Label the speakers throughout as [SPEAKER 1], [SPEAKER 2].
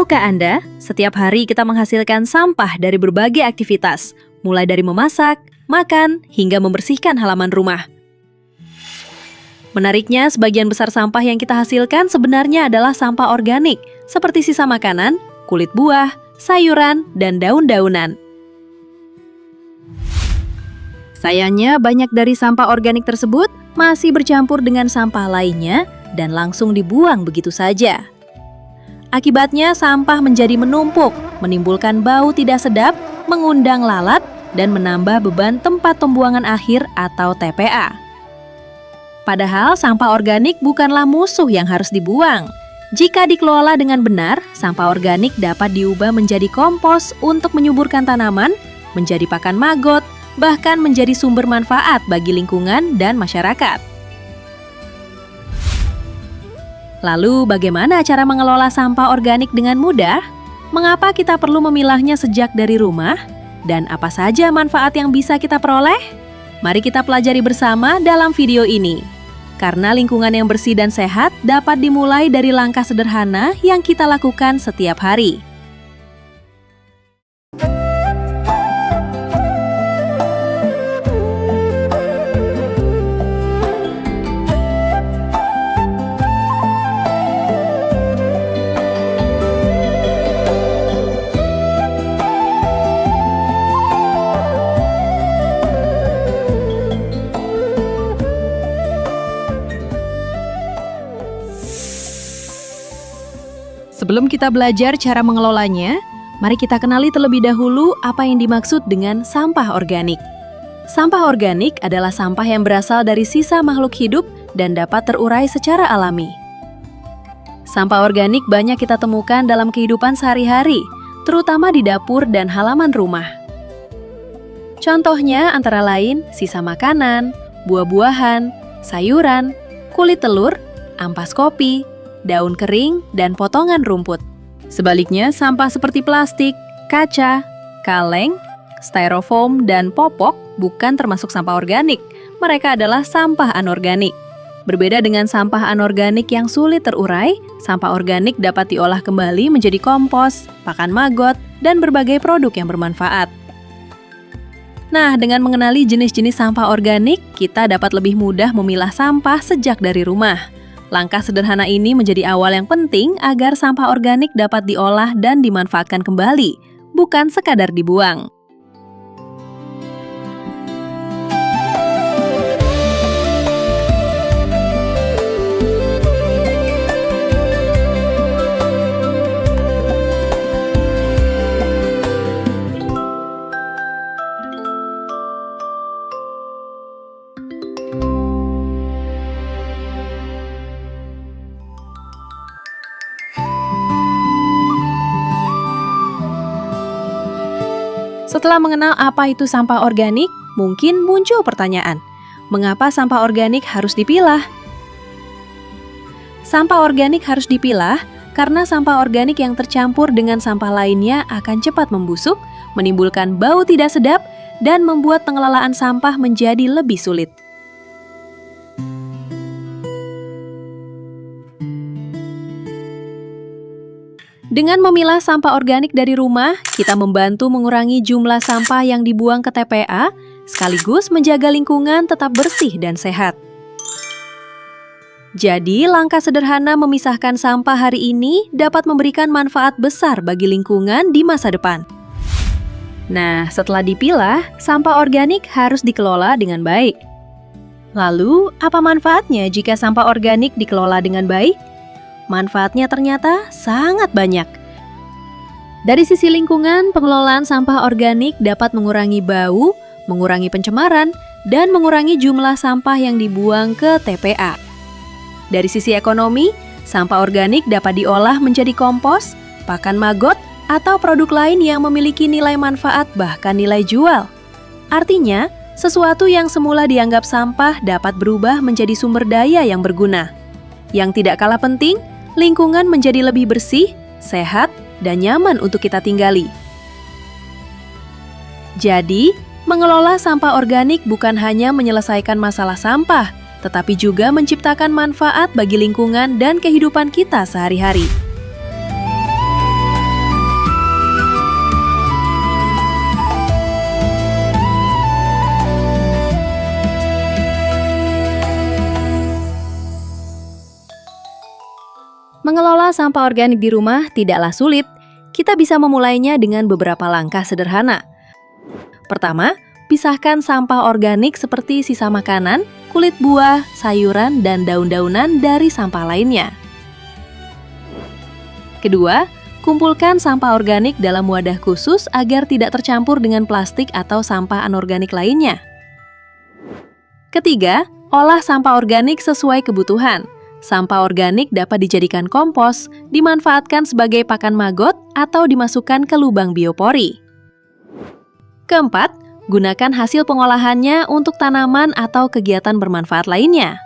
[SPEAKER 1] Tahukah Anda, setiap hari kita menghasilkan sampah dari berbagai aktivitas, mulai dari memasak, makan, hingga membersihkan halaman rumah. Menariknya, sebagian besar sampah yang kita hasilkan sebenarnya adalah sampah organik, seperti sisa makanan, kulit buah, sayuran, dan daun-daunan. Sayangnya, banyak dari sampah organik tersebut masih bercampur dengan sampah lainnya dan langsung dibuang begitu saja. Akibatnya, sampah menjadi menumpuk, menimbulkan bau tidak sedap, mengundang lalat, dan menambah beban tempat pembuangan akhir atau TPA. Padahal, sampah organik bukanlah musuh yang harus dibuang. Jika dikelola dengan benar, sampah organik dapat diubah menjadi kompos untuk menyuburkan tanaman, menjadi pakan magot, bahkan menjadi sumber manfaat bagi lingkungan dan masyarakat. Lalu, bagaimana cara mengelola sampah organik dengan mudah? Mengapa kita perlu memilahnya sejak dari rumah? Dan apa saja manfaat yang bisa kita peroleh? Mari kita pelajari bersama dalam video ini. Karena lingkungan yang bersih dan sehat dapat dimulai dari langkah sederhana yang kita lakukan setiap hari. Sebelum kita belajar cara mengelolanya, mari kita kenali terlebih dahulu apa yang dimaksud dengan sampah organik. Sampah organik adalah sampah yang berasal dari sisa makhluk hidup dan dapat terurai secara alami. Sampah organik banyak kita temukan dalam kehidupan sehari-hari, terutama di dapur dan halaman rumah. Contohnya antara lain sisa makanan, buah-buahan, sayuran, kulit telur, ampas kopi, daun kering, dan potongan rumput. Sebaliknya, sampah seperti plastik, kaca, kaleng, styrofoam, dan popok bukan termasuk sampah organik. Mereka adalah sampah anorganik. Berbeda dengan sampah anorganik yang sulit terurai, sampah organik dapat diolah kembali menjadi kompos, pakan magot, dan berbagai produk yang bermanfaat. Nah, dengan mengenali jenis-jenis sampah organik, kita dapat lebih mudah memilah sampah sejak dari rumah. Langkah sederhana ini menjadi awal yang penting agar sampah organik dapat diolah dan dimanfaatkan kembali, bukan sekadar dibuang. Setelah mengenal apa itu sampah organik, mungkin muncul pertanyaan, mengapa sampah organik harus dipilah? Sampah organik harus dipilah karena sampah organik yang tercampur dengan sampah lainnya akan cepat membusuk, menimbulkan bau tidak sedap, dan membuat pengelolaan sampah menjadi lebih sulit. Dengan memilah sampah organik dari rumah, kita membantu mengurangi jumlah sampah yang dibuang ke TPA, sekaligus menjaga lingkungan tetap bersih dan sehat. Jadi, langkah sederhana memisahkan sampah hari ini dapat memberikan manfaat besar bagi lingkungan di masa depan. Nah, setelah dipilah, sampah organik harus dikelola dengan baik. Lalu, apa manfaatnya jika sampah organik dikelola dengan baik? Manfaatnya ternyata sangat banyak. Dari sisi lingkungan, pengelolaan sampah organik dapat mengurangi bau, mengurangi pencemaran, dan mengurangi jumlah sampah yang dibuang ke TPA. Dari sisi ekonomi, sampah organik dapat diolah menjadi kompos, pakan magot, atau produk lain yang memiliki nilai manfaat bahkan nilai jual. Artinya, sesuatu yang semula dianggap sampah dapat berubah menjadi sumber daya yang berguna. Yang tidak kalah penting, lingkungan menjadi lebih bersih, sehat, dan nyaman untuk kita tinggali. Jadi, mengelola sampah organik bukan hanya menyelesaikan masalah sampah, tetapi juga menciptakan manfaat bagi lingkungan dan kehidupan kita sehari-hari. Mengelola sampah organik di rumah tidaklah sulit. Kita bisa memulainya dengan beberapa langkah sederhana. Pertama, pisahkan sampah organik seperti sisa makanan, kulit buah, sayuran, dan daun-daunan dari sampah lainnya. Kedua, kumpulkan sampah organik dalam wadah khusus agar tidak tercampur dengan plastik atau sampah anorganik lainnya. Ketiga, olah sampah organik sesuai kebutuhan. Sampah organik dapat dijadikan kompos, dimanfaatkan sebagai pakan magot, atau dimasukkan ke lubang biopori. Keempat, gunakan hasil pengolahannya untuk tanaman atau kegiatan bermanfaat lainnya.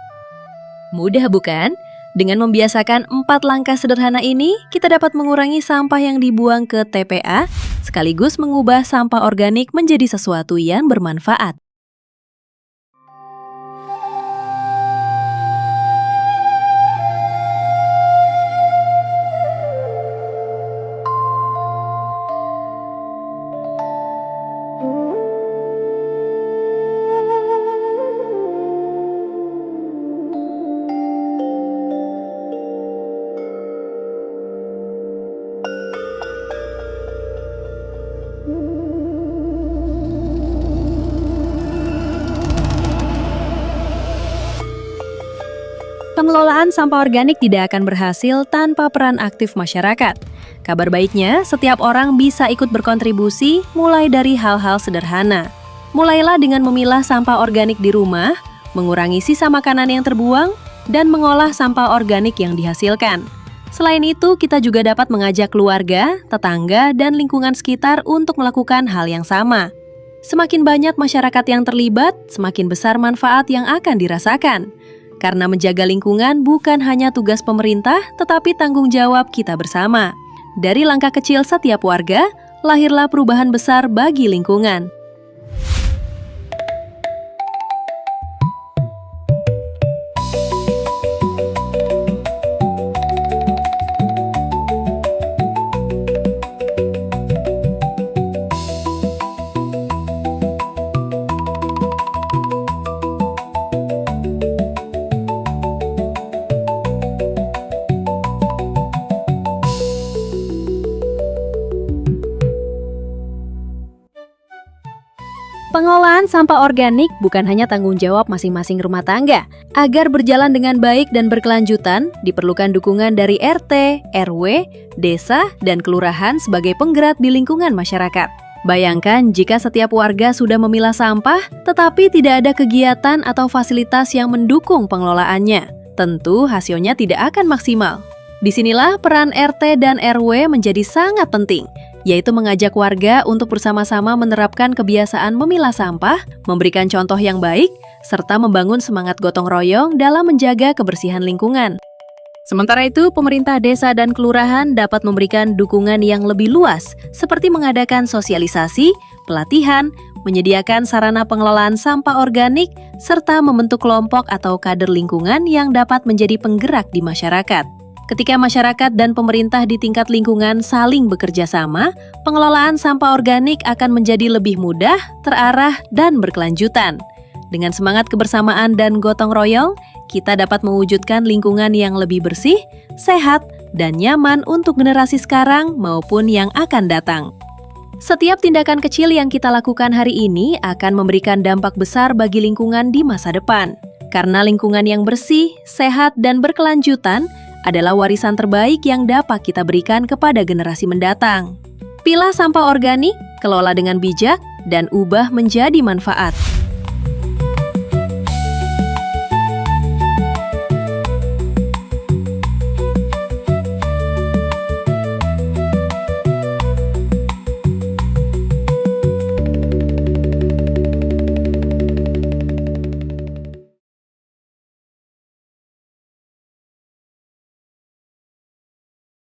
[SPEAKER 1] Mudah bukan? Dengan membiasakan 4 langkah sederhana ini, kita dapat mengurangi sampah yang dibuang ke TPA, sekaligus mengubah sampah organik menjadi sesuatu yang bermanfaat. Pengelolaan sampah organik tidak akan berhasil tanpa peran aktif masyarakat. Kabar baiknya, setiap orang bisa ikut berkontribusi mulai dari hal-hal sederhana. Mulailah dengan memilah sampah organik di rumah, mengurangi sisa makanan yang terbuang, dan mengolah sampah organik yang dihasilkan. Selain itu, kita juga dapat mengajak keluarga, tetangga, dan lingkungan sekitar untuk melakukan hal yang sama. Semakin banyak masyarakat yang terlibat, semakin besar manfaat yang akan dirasakan. Karena menjaga lingkungan bukan hanya tugas pemerintah, tetapi tanggung jawab kita bersama. Dari langkah kecil setiap warga, lahirlah perubahan besar bagi lingkungan. Pengolahan sampah organik bukan hanya tanggung jawab masing-masing rumah tangga. Agar berjalan dengan baik dan berkelanjutan, diperlukan dukungan dari RT, RW, desa, dan kelurahan sebagai penggerak di lingkungan masyarakat. Bayangkan jika setiap warga sudah memilah sampah, tetapi tidak ada kegiatan atau fasilitas yang mendukung pengelolaannya. Tentu hasilnya tidak akan maksimal. Disinilah peran RT dan RW menjadi sangat penting, yaitu mengajak warga untuk bersama-sama menerapkan kebiasaan memilah sampah, memberikan contoh yang baik, serta membangun semangat gotong royong dalam menjaga kebersihan lingkungan. Sementara itu, pemerintah desa dan kelurahan dapat memberikan dukungan yang lebih luas, seperti mengadakan sosialisasi, pelatihan, menyediakan sarana pengelolaan sampah organik, serta membentuk kelompok atau kader lingkungan yang dapat menjadi penggerak di masyarakat. Ketika masyarakat dan pemerintah di tingkat lingkungan saling bekerja sama, pengelolaan sampah organik akan menjadi lebih mudah, terarah, dan berkelanjutan. Dengan semangat kebersamaan dan gotong royong, kita dapat mewujudkan lingkungan yang lebih bersih, sehat, dan nyaman untuk generasi sekarang maupun yang akan datang. Setiap tindakan kecil yang kita lakukan hari ini akan memberikan dampak besar bagi lingkungan di masa depan. Karena lingkungan yang bersih, sehat, dan berkelanjutan adalah warisan terbaik yang dapat kita berikan kepada generasi mendatang. Pilah sampah organik, kelola dengan bijak, dan ubah menjadi manfaat.